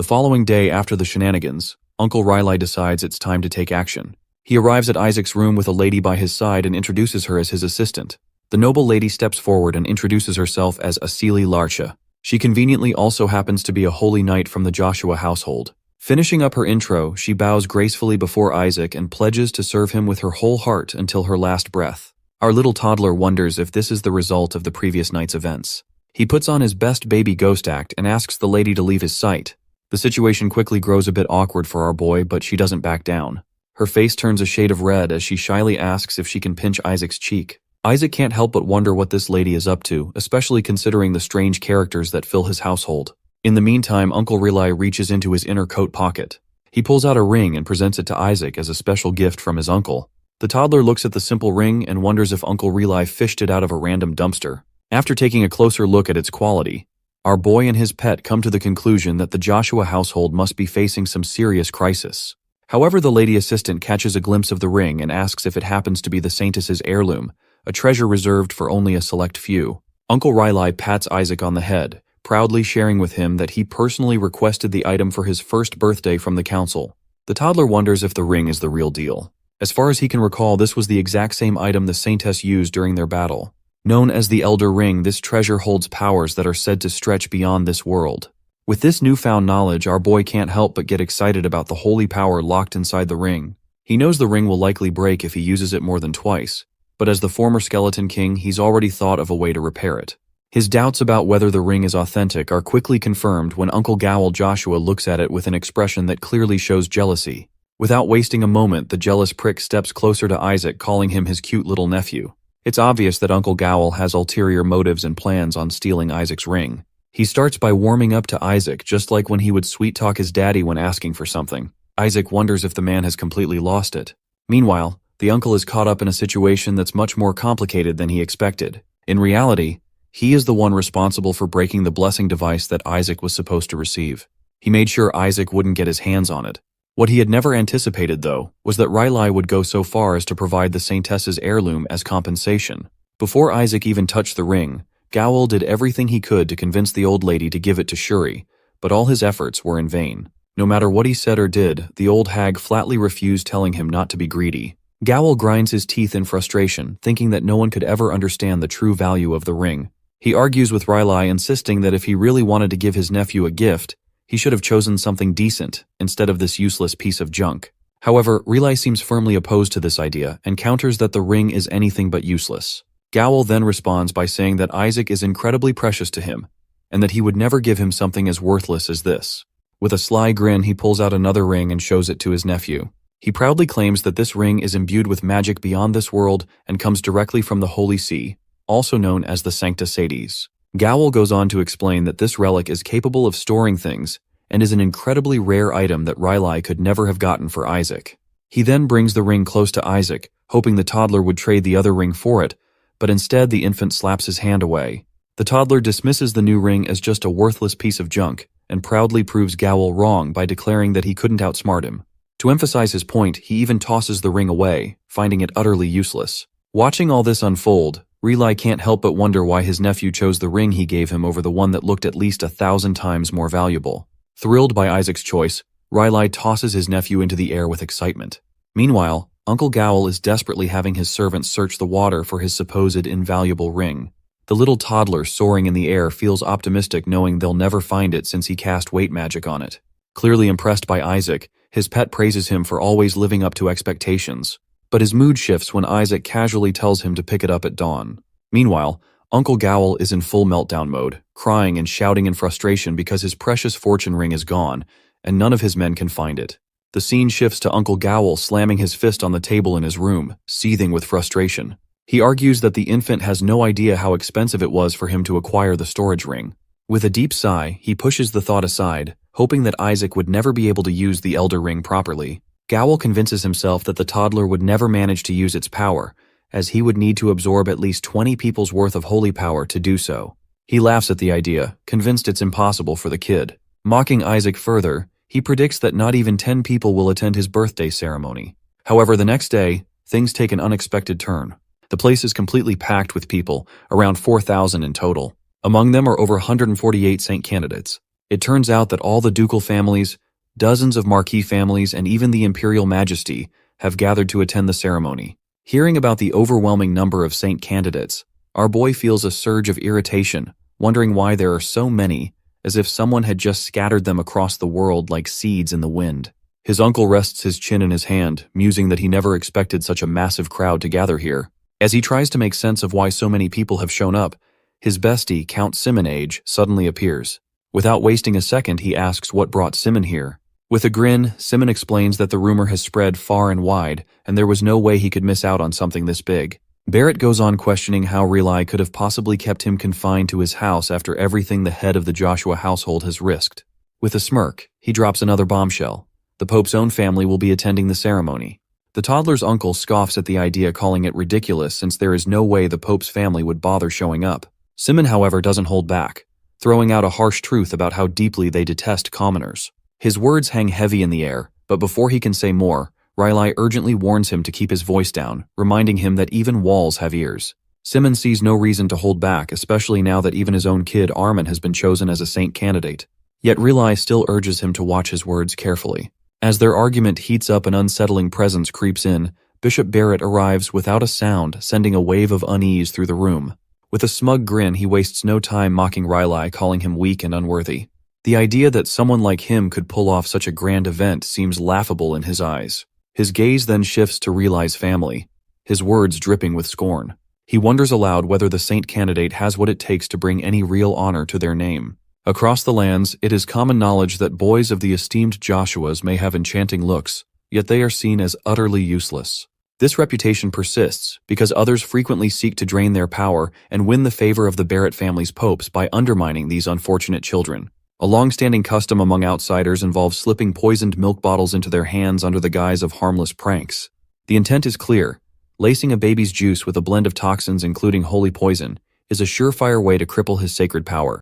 The following day after the shenanigans, Uncle Riley decides it's time to take action. He arrives at Isaac's room with a lady by his side and introduces her as his assistant. The noble lady steps forward and introduces herself as Asili Larsha. She conveniently also happens to be a holy knight from the Joshua household. Finishing up her intro, she bows gracefully before Isaac and pledges to serve him with her whole heart until her last breath. Our little toddler wonders if this is the result of the previous night's events. He puts on his best baby ghost act and asks the lady to leave his sight. The situation quickly grows a bit awkward for our boy, but she doesn't back down. Her face turns a shade of red as she shyly asks if she can pinch Isaac's cheek. Isaac can't help but wonder what this lady is up to, especially considering the strange characters that fill his household. In the meantime, Uncle Riley reaches into his inner coat pocket. He pulls out a ring and presents it to Isaac as a special gift from his uncle. The toddler looks at the simple ring and wonders if Uncle Riley fished it out of a random dumpster. After taking a closer look at its quality, our boy and his pet come to the conclusion that the Joshua household must be facing some serious crisis. However, the lady assistant catches a glimpse of the ring and asks if it happens to be the Saintess's heirloom, a treasure reserved for only a select few. Uncle Riley pats Isaac on the head, proudly sharing with him that he personally requested the item for his first birthday from the council. The toddler wonders if the ring is the real deal. As far as he can recall, this was the exact same item the Saintess used during their battle. Known as the Elder Ring, this treasure holds powers that are said to stretch beyond this world. With this newfound knowledge, our boy can't help but get excited about the holy power locked inside the ring. He knows the ring will likely break if he uses it more than twice, but as the former Skeleton King, he's already thought of a way to repair it. His doubts about whether the ring is authentic are quickly confirmed when Uncle Gowl Joshua looks at it with an expression that clearly shows jealousy. Without wasting a moment, the jealous prick steps closer to Isaac, calling him his cute little nephew. It's obvious that Uncle Gowl has ulterior motives and plans on stealing Isaac's ring. He starts by warming up to Isaac, just like when he would sweet-talk his daddy when asking for something. Isaac wonders if the man has completely lost it. Meanwhile, the uncle is caught up in a situation that's much more complicated than he expected. In reality, he is the one responsible for breaking the blessing device that Isaac was supposed to receive. He made sure Isaac wouldn't get his hands on it. What he had never anticipated, though, was that Riley would go so far as to provide the Saintess's heirloom as compensation. Before Isaac even touched the ring, Gowl did everything he could to convince the old lady to give it to Shuri, but all his efforts were in vain. No matter what he said or did, the old hag flatly refused, telling him not to be greedy. Gowl grinds his teeth in frustration, thinking that no one could ever understand the true value of the ring. He argues with Riley, insisting that if he really wanted to give his nephew a gift, he should have chosen something decent instead of this useless piece of junk. However, Riley seems firmly opposed to this idea and counters that the ring is anything but useless. Gowl then responds by saying that Isaac is incredibly precious to him and that he would never give him something as worthless as this. With a sly grin, he pulls out another ring and shows it to his nephew. He proudly claims that this ring is imbued with magic beyond this world and comes directly from the Holy See, also known as the Sancta Sedis. Gowl goes on to explain that this relic is capable of storing things and is an incredibly rare item that Riley could never have gotten for Isaac. He then brings the ring close to Isaac, hoping the toddler would trade the other ring for it, but instead the infant slaps his hand away. The toddler dismisses the new ring as just a worthless piece of junk and proudly proves Gowl wrong by declaring that he couldn't outsmart him. To emphasize his point, he even tosses the ring away, finding it utterly useless. Watching all this unfold, Riley can't help but wonder why his nephew chose the ring he gave him over the one that looked at least 1,000 times more valuable. Thrilled by Isaac's choice, Riley tosses his nephew into the air with excitement. Meanwhile, Uncle Gowl is desperately having his servants search the water for his supposed invaluable ring. The little toddler soaring in the air feels optimistic, knowing they'll never find it since he cast weight magic on it. Clearly impressed by Isaac, his pet praises him for always living up to expectations. But his mood shifts when Isaac casually tells him to pick it up at dawn. Meanwhile, Uncle Gowl is in full meltdown mode, crying and shouting in frustration because his precious fortune ring is gone, and none of his men can find it. The scene shifts to Uncle Gowl slamming his fist on the table in his room, seething with frustration. He argues that the infant has no idea how expensive it was for him to acquire the storage ring. With a deep sigh, he pushes the thought aside, hoping that Isaac would never be able to use the Elder Ring properly. Gowl convinces himself that the toddler would never manage to use its power, as he would need to absorb at least 20 people's worth of holy power to do so. He laughs at the idea, convinced it's impossible for the kid. Mocking Isaac further, he predicts that not even 10 people will attend his birthday ceremony. However, the next day, things take an unexpected turn. The place is completely packed with people, around 4,000 in total. Among them are over 148 saint candidates. It turns out that all the ducal families, dozens of marquis families, and even the imperial majesty have gathered to attend the ceremony. Hearing about the overwhelming number of saint candidates, our boy feels a surge of irritation, wondering why there are so many, as if someone had just scattered them across the world like seeds in the wind. His uncle rests his chin in his hand, musing that he never expected such a massive crowd to gather here. As he tries to make sense of why so many people have shown up, his bestie, Count Simonage, suddenly appears. Without wasting a second, he asks what brought Simon here. With a grin, Simon explains that the rumor has spread far and wide, and there was no way he could miss out on something this big. Barrett goes on questioning how Relai could have possibly kept him confined to his house after everything the head of the Joshua household has risked. With a smirk, he drops another bombshell. The Pope's own family will be attending the ceremony. The toddler's uncle scoffs at the idea, calling it ridiculous since there is no way the Pope's family would bother showing up. Simon, however, doesn't hold back, throwing out a harsh truth about how deeply they detest commoners. His words hang heavy in the air, but before he can say more, Riley urgently warns him to keep his voice down, reminding him that even walls have ears. Simon sees no reason to hold back, especially now that even his own kid Armin has been chosen as a saint candidate. Yet Riley still urges him to watch his words carefully. As their argument heats up, an unsettling presence creeps in. Bishop Barrett arrives without a sound, sending a wave of unease through the room. With a smug grin, he wastes no time mocking Riley, calling him weak and unworthy. The idea that someone like him could pull off such a grand event seems laughable in his eyes. His gaze then shifts to Riley's family, his words dripping with scorn. He wonders aloud whether the saint candidate has what it takes to bring any real honor to their name. Across the lands, it is common knowledge that boys of the esteemed Joshuas may have enchanting looks, yet they are seen as utterly useless. This reputation persists because others frequently seek to drain their power and win the favor of the Barrett family's popes by undermining these unfortunate children. A long-standing custom among outsiders involves slipping poisoned milk bottles into their hands under the guise of harmless pranks. The intent is clear. Lacing a baby's juice with a blend of toxins including holy poison is a surefire way to cripple his sacred power.